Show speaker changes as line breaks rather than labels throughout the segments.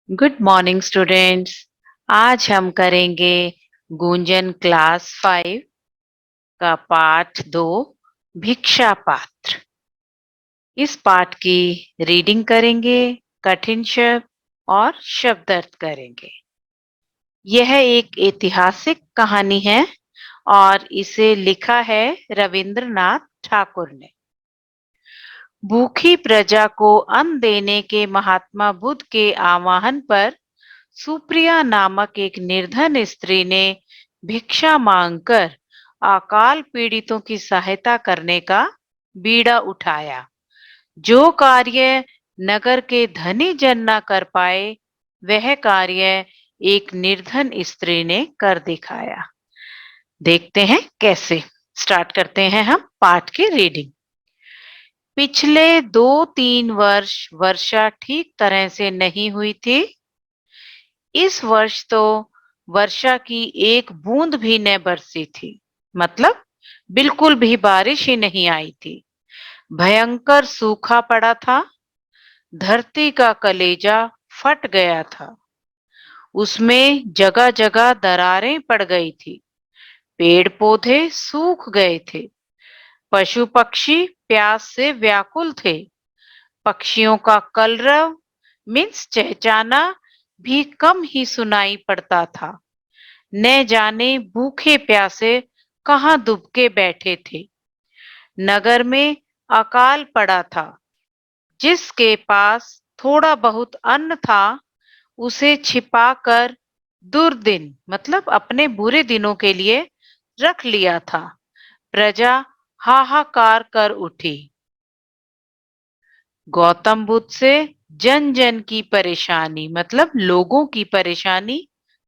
Good morning students. आज हम करेंगे गूंजन क्लास 5 का पाठ 2 भिक्षा पात्र। इस पाठ की रीडिंग करेंगे, कठिन शब्द और शब्द अर्थ करेंगे। यह एक ऐतिहासिक कहानी है और इसे लिखा है रविंद्रनाथ ठाकुर ने। भूखी प्रजा को अन्न देने के महात्मा बुद्ध के आह्वान पर सुप्रिया नामक एक निर्धन स्त्री ने भिक्षा मांगकर अकाल पीड़ितों की सहायता करने का बीड़ा उठाया। जो कार्य नगर के धनी जन न कर पाए, वह कार्य एक निर्धन स्त्री ने कर दिखाया। देखते हैं कैसे। स्टार्ट करते हैं हम पाठ की रीडिंग। पिछले 2-3 वर्ष वर्षा ठीक तरह से नहीं हुई थी। इस वर्ष तो वर्षा की एक बूंद भी न बरसी थी। मतलब बिल्कुल भी बारिश ही नहीं आई थी। भयंकर सूखा पड़ा था। धरती का कलेजा फट गया था। उसमें जगह जगह दरारें पड़ गई थी। पेड़ पौधे सूख गए थे। पशु पक्षी प्यास से व्याकुल थे। पक्षियों का कलरव मीन्स चहचाना भी कम ही सुनाई पड़ता था। न जाने भूखे प्यासे कहाँ दुबके बैठे थे। नगर में अकाल पड़ा था। जिसके पास थोड़ा बहुत अन्न था, उसे छिपाकर दुर्दिन मतलब अपने बुरे दिनों के लिए रख लिया था। प्रजा हाहाकार कर उठी। गौतम बुद्ध से जन जन की परेशानी मतलब लोगों की परेशानी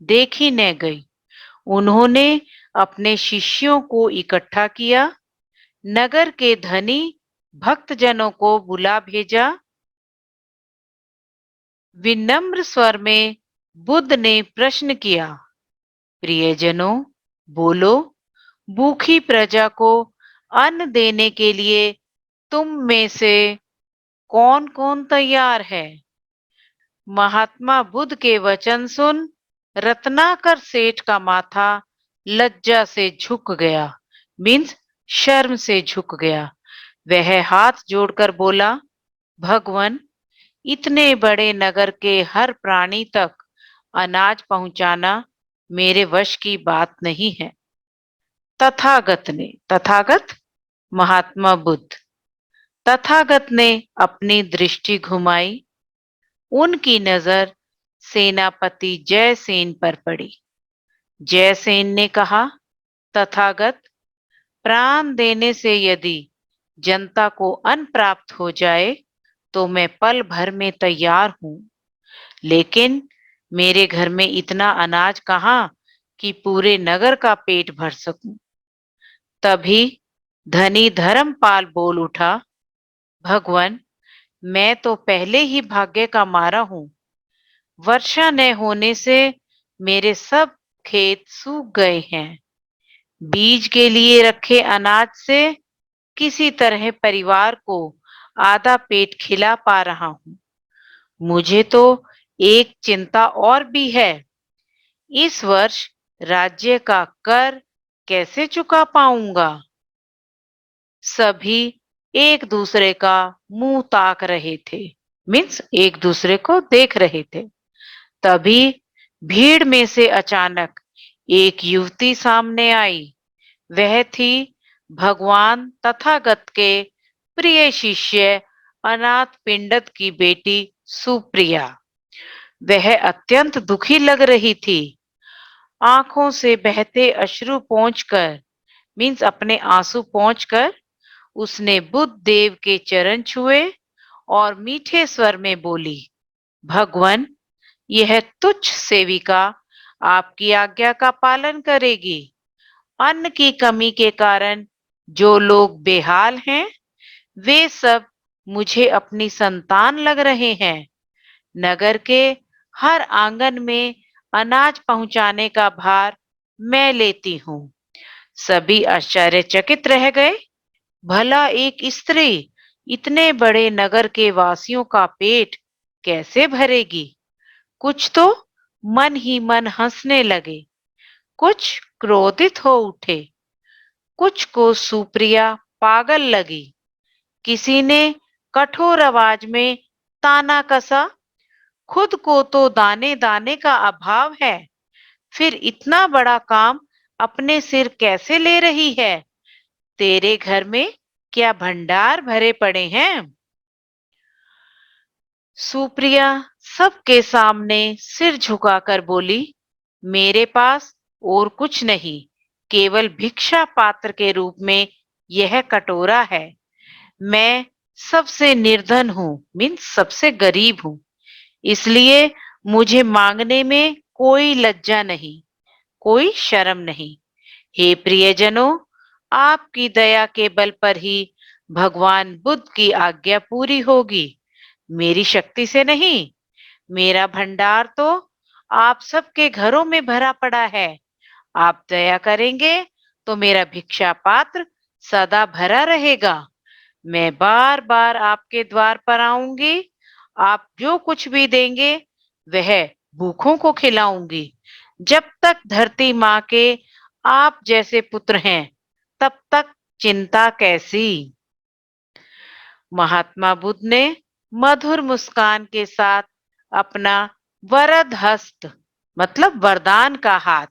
देखी न गई। उन्होंने अपने शिष्यों को इकट्ठा किया। नगर के धनी भक्तजनों को बुला भेजा। विनम्र स्वर में बुद्ध ने प्रश्न किया, प्रियजनों, बोलो, भूखी प्रजा को अन्न देने के लिए तुम में से कौन कौन तैयार है? महात्मा बुद्ध के वचन सुन रत्नाकर सेठ का माथा लज्जा से झुक गया। मीन्स शर्म से झुक गया। वह हाथ जोड़कर बोला, भगवान, इतने बड़े नगर के हर प्राणी तक अनाज पहुंचाना मेरे वश की बात नहीं है। तथागत महात्मा बुद्ध, तथागत ने अपनी दृष्टि घुमाई। उनकी नजर सेनापति जयसेन पर पड़ी। जयसेन ने कहा, तथागत, प्राण देने से यदि जनता को अन्न प्राप्त हो जाए तो मैं पल भर में तैयार हूं। लेकिन मेरे घर में इतना अनाज कहाँ कि पूरे नगर का पेट भर सकूं। तभी धनी धर्मपाल बोल उठा, भगवान, मैं तो पहले ही भाग्य का मारा हूं। वर्षा न होने से मेरे सब खेत सूख गए हैं। बीज के लिए रखे अनाज से किसी तरह परिवार को आधा पेट खिला पा रहा हूं। मुझे तो एक चिंता और भी है। इस वर्ष राज्य का कर कैसे चुका पाऊंगा? सभी एक दूसरे का मुंह ताक रहे थे। मीन्स एक दूसरे को देख रहे थे। तभी भीड़ में से अचानक एक युवती सामने आई। वह थी भगवान तथागत के प्रिय शिष्य अनाथ पिंडत की बेटी सुप्रिया। वह अत्यंत दुखी लग रही थी। आंखों से बहते अश्रु पोंछकर मीन्स अपने आंसू पोंछकर उसने बुद्ध देव के चरण छुए और मीठे स्वर में बोली, भगवान, यह तुच्छ सेविका आपकी आज्ञा का पालन करेगी। अन्न की कमी के कारण जो लोग बेहाल हैं, वे सब मुझे अपनी संतान लग रहे हैं। नगर के हर आंगन में अनाज पहुंचाने का भार मैं लेती हूँ। सभी आश्चर्यचकित रह गए। भला एक स्त्री इतने बड़े नगर के वासियों का पेट कैसे भरेगी? कुछ तो मन ही मन हंसने लगे, कुछ क्रोधित हो उठे, कुछ को सुप्रिया पागल लगी। किसी ने कठोर आवाज में ताना कसा, खुद को तो दाने दाने का अभाव है, फिर इतना बड़ा काम अपने सिर कैसे ले रही है? तेरे घर में क्या भंडार भरे पड़े हैं? सुप्रिया सबके सामने सिर झुकाकर बोली, मेरे पास और कुछ नहीं, केवल भिक्षा पात्र के रूप में यह कटोरा है। मैं सबसे निर्धन हूँ, मीन्स सबसे गरीब हूँ, इसलिए मुझे मांगने में कोई लज्जा नहीं, कोई शर्म नहीं। हे प्रियजनों, आपकी दया के बल पर ही भगवान बुद्ध की आज्ञा पूरी होगी, मेरी शक्ति से नहीं। मेरा भंडार तो आप सबके घरों में भरा पड़ा है। आप दया करेंगे तो मेरा भिक्षा पात्र सदा भरा रहेगा। मैं बार बार आपके द्वार पर आऊंगी। आप जो कुछ भी देंगे वह भूखों को खिलाऊंगी। जब तक धरती माँ के आप जैसे पुत्र हैं, तब तक चिंता कैसी? महात्मा बुद्ध ने मधुर मुस्कान के साथ अपना वरद हस्त, मतलब वरदान का हाथ,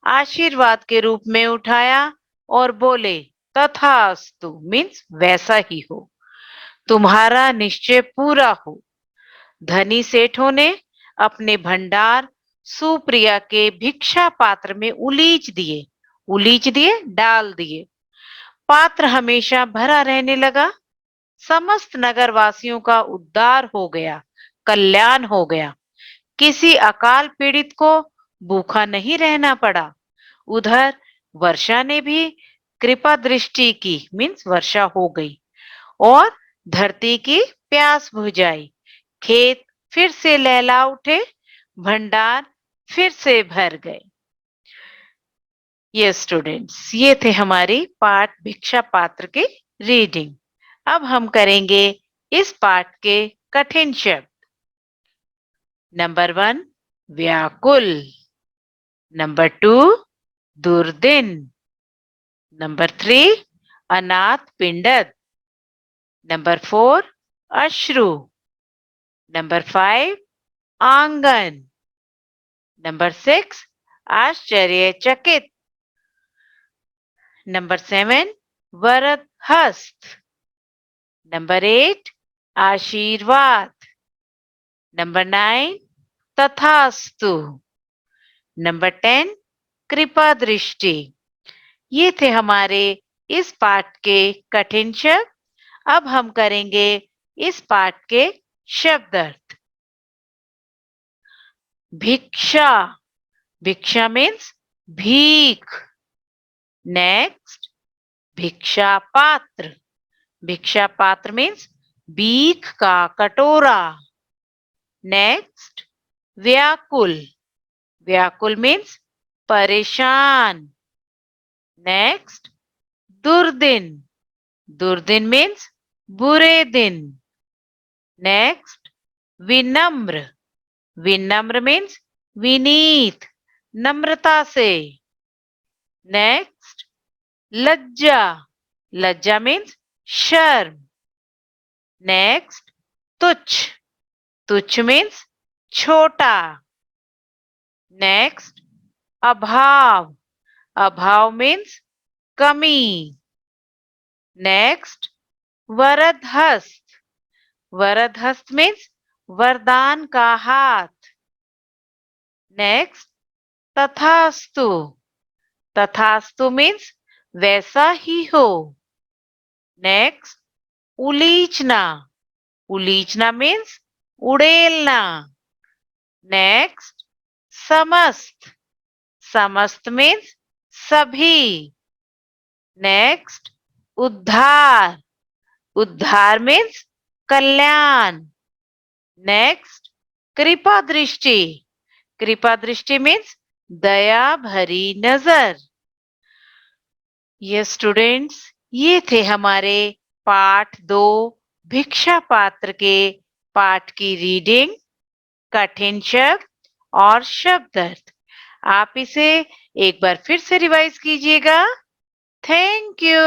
आशीर्वाद के रूप में उठाया और बोले, तथास्तु, मीन्स वैसा ही हो, तुम्हारा निश्चय पूरा हो। धनी सेठों ने अपने भंडार सुप्रिया के भिक्षा पात्र में उलीच दिए, डाल दिए। पात्र हमेशा भरा रहने लगा। समस्त नगरवासियों का उद्धार हो गया, कल्याण हो गया। किसी अकाल पीड़ित को भूखा नहीं रहना पड़ा। उधर वर्षा ने भी कृपा दृष्टि की, मीन्स वर्षा हो गई और धरती की प्यास बुझाई। खेत फिर से लहला उठे, भंडार फिर से भर गए। ये स्टूडेंट्स, ये थे हमारी पाठ भिक्षा पात्र की रीडिंग। अब हम करेंगे इस पाठ के कठिन शब्द। नंबर 1 व्याकुल, नंबर 2 दुर्दिन, नंबर 3 अनाथ पिंडत, नंबर 4 अश्रु, नंबर 5 आंगन, नंबर 6 आश्चर्यचकित, नंबर 7 वरद हस्त, नंबर 8 आशीर्वाद, नंबर 9 तथास्तु, नंबर 10 कृपा दृष्टि। ये थे हमारे इस पाठ के कठिन शब्द। अब हम करेंगे इस पाठ के शब्द अर्थ। भिक्षा, भिक्षा मीन्स भीख। नेक्स्ट भिक्षा पात्र, भिक्षा पात्र मीन्स भीख का कटोरा। नेक्स्ट व्याकुल, व्याकुल मीन्स परेशान। नेक्स्ट दुर्दिन, दुर्दिन मीन्स बुरे दिन। नेक्स्ट विनम्र, विनम्र मीन्स विनीत, नम्रता से। नेक्स्ट लज्जा, लज्जा मीन्स शर्म। नेक्स्ट तुच्छ, तुच्छ मीन्स छोटा। नेक्स्ट अभाव, अभाव मीन्स कमी। नेक्स्ट वरद हस्त, वरद हस्त मीन्स वरदान का हाथ। नेक्स्ट तथास्तु, तथास्तु मीन्स वैसा ही हो। नेक्स्ट उलीचना, उलीचना मीन्स उड़ेलना। नेक्स्ट समस्त, समस्त मीन्स सभी। नेक्स्ट उद्धार, उद्धार मीन्स कल्याण। नेक्स्ट कृपा दृष्टि, कृपा दृष्टि मीन्स दया भरी नजर। ये स्टूडेंट्स, ये थे हमारे पाठ 2 भिक्षा पात्र के पाठ की रीडिंग, कठिन शब्द और शब्द अर्थ। आप इसे एक बार फिर से रिवाइज कीजिएगा। Thank you.